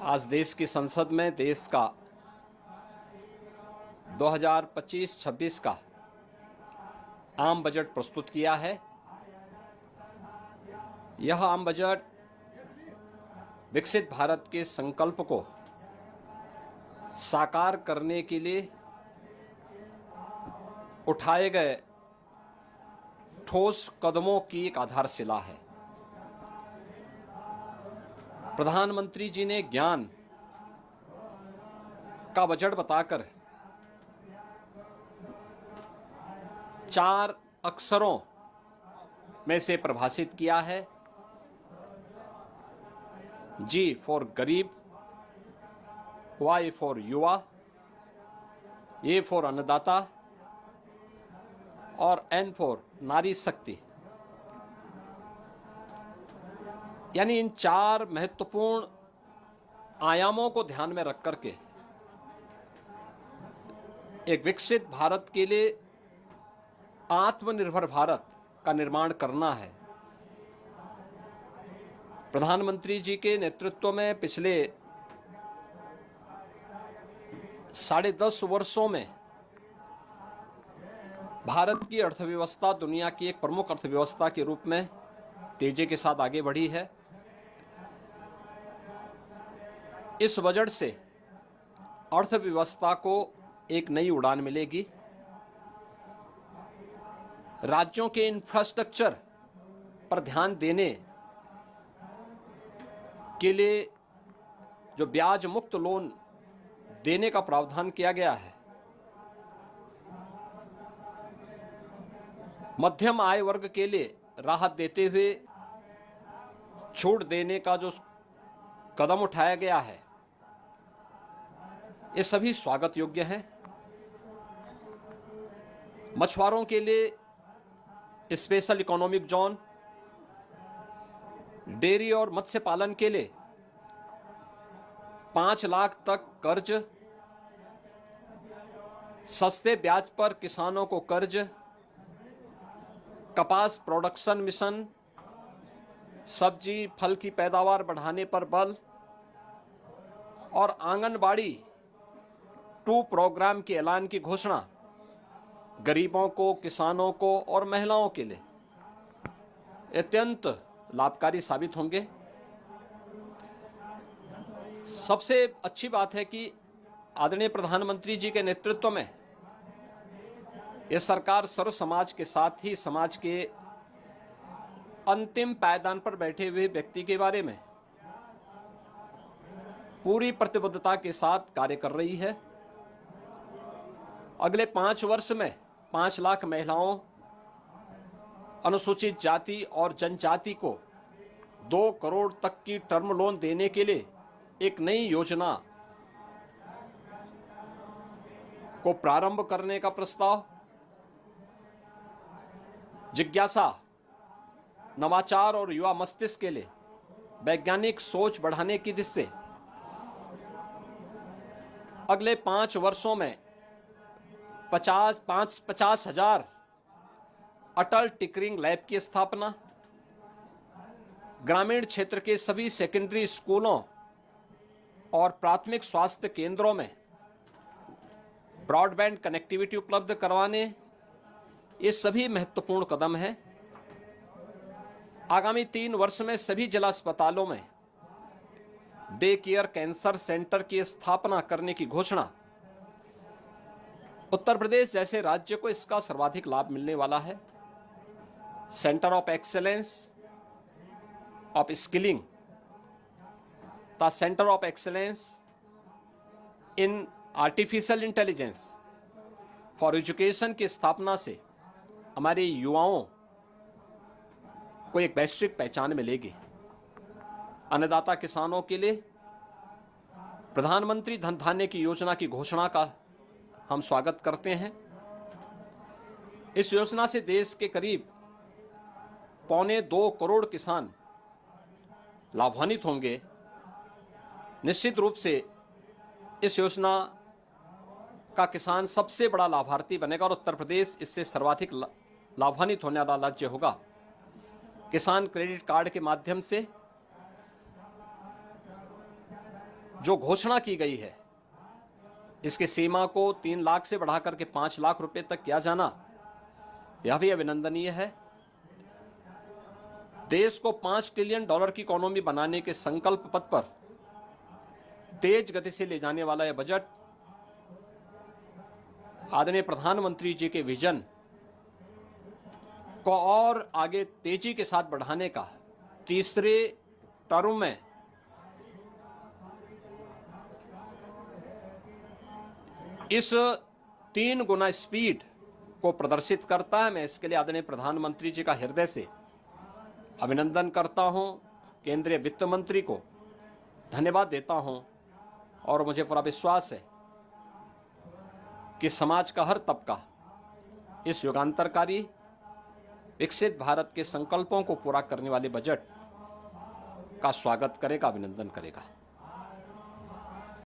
आज देश की संसद में देश का 2025-26 का आम बजट प्रस्तुत किया है। यह आम बजट विकसित भारत के संकल्प को साकार करने के लिए उठाए गए ठोस कदमों की एक आधारशिला है। प्रधानमंत्री जी ने ज्ञान का बजट बताकर 4 अक्षरों में से परिभाषित किया है। G फॉर गरीब, Y फॉर युवा, A फॉर अन्नदाता और N फॉर नारी शक्ति। यानी इन 4 महत्वपूर्ण आयामों को ध्यान में रख करके एक विकसित भारत के लिए आत्मनिर्भर भारत का निर्माण करना है। प्रधानमंत्री जी के नेतृत्व में पिछले 10.5 वर्षों में भारत की अर्थव्यवस्था दुनिया की एक प्रमुख अर्थव्यवस्था के रूप में तेजी के साथ आगे बढ़ी है। इस बजट से अर्थव्यवस्था को एक नई उड़ान मिलेगी। राज्यों के इंफ्रास्ट्रक्चर पर ध्यान देने के लिए जो ब्याज मुक्त लोन देने का प्रावधान किया गया है, मध्यम आय वर्ग के लिए राहत देते हुए छूट देने का जो कदम उठाया गया है, ये सभी स्वागत योग्य हैं। मछुआरों के लिए स्पेशल इकोनॉमिक जोन, डेयरी और मत्स्य पालन के लिए 5 लाख तक कर्ज, सस्ते ब्याज पर किसानों को कर्ज, कपास प्रोडक्शन मिशन, सब्जी फल की पैदावार बढ़ाने पर बल और आंगनबाड़ी 2 प्रोग्राम के ऐलान की घोषणा गरीबों को, किसानों को और महिलाओं के लिए अत्यंत लाभकारी साबित होंगे। सबसे अच्छी बात है कि आदरणीय प्रधानमंत्री जी के नेतृत्व में यह सरकार सर्व समाज के साथ ही समाज के अंतिम पायदान पर बैठे हुए व्यक्ति के बारे में पूरी प्रतिबद्धता के साथ कार्य कर रही है। अगले 5 वर्ष में 5 लाख महिलाओं, अनुसूचित जाति और जनजाति को 2 करोड़ तक की टर्म लोन देने के लिए एक नई योजना को प्रारंभ करने का प्रस्ताव, जिज्ञासा, नवाचार और युवा मस्तिष्क के लिए वैज्ञानिक सोच बढ़ाने की दिशा से अगले 5 वर्षों में 50,000 अटल टिंकरिंग लैब की स्थापना, ग्रामीण क्षेत्र के सभी सेकेंडरी स्कूलों और प्राथमिक स्वास्थ्य केंद्रों में ब्रॉडबैंड कनेक्टिविटी उपलब्ध करवाने, ये सभी महत्वपूर्ण कदम हैं। आगामी 3 वर्ष में सभी जिला अस्पतालों में डे केयर कैंसर सेंटर की स्थापना करने की घोषणा। उत्तर प्रदेश जैसे राज्य को इसका सर्वाधिक लाभ मिलने वाला है। Centre of excellence of skilling, the centre of excellence in artificial intelligence for education की स्थापना से हमारे युवाओं को एक वैश्विक पहचान मिलेगी। अन्नदाता किसानों के लिए प्रधानमंत्री धन धान्य की योजना की घोषणा का हम स्वागत करते हैं। इस योजना से देश के करीब 1.25 करोड़ किसान लाभान्वित होंगे। निश्चित रूप से इस योजना का किसान सबसे बड़ा लाभार्थी बनेगा और उत्तर प्रदेश इससे सर्वाधिक लाभान्वित होने वाला राज्य होगा। किसान क्रेडिट कार्ड के माध्यम से जो घोषणा की गई है, इसकी सीमा को 3 लाख से बढ़ाकर के 5 लाख रुपए तक किया जाना, यह भी अभिनंदनीय है। देश को $5 ट्रिलियन की इकोनॉमी बनाने के संकल्प पथ पर तेज गति से ले जाने वाला यह बजट आदरणीय प्रधानमंत्री जी के विजन को और आगे तेजी के साथ बढ़ाने का, तीसरे टर्म में इस 3 गुना स्पीड को प्रदर्शित करता है। मैं इसके लिए आदरणीय प्रधानमंत्री जी का हृदय से अभिनंदन करता हूं, केंद्रीय वित्त मंत्री को धन्यवाद देता हूं और मुझे पूरा विश्वास है कि समाज का हर तबका इस युगांतरकारी विकसित भारत के संकल्पों को पूरा करने वाले बजट का स्वागत करेगा, अभिनंदन करेगा।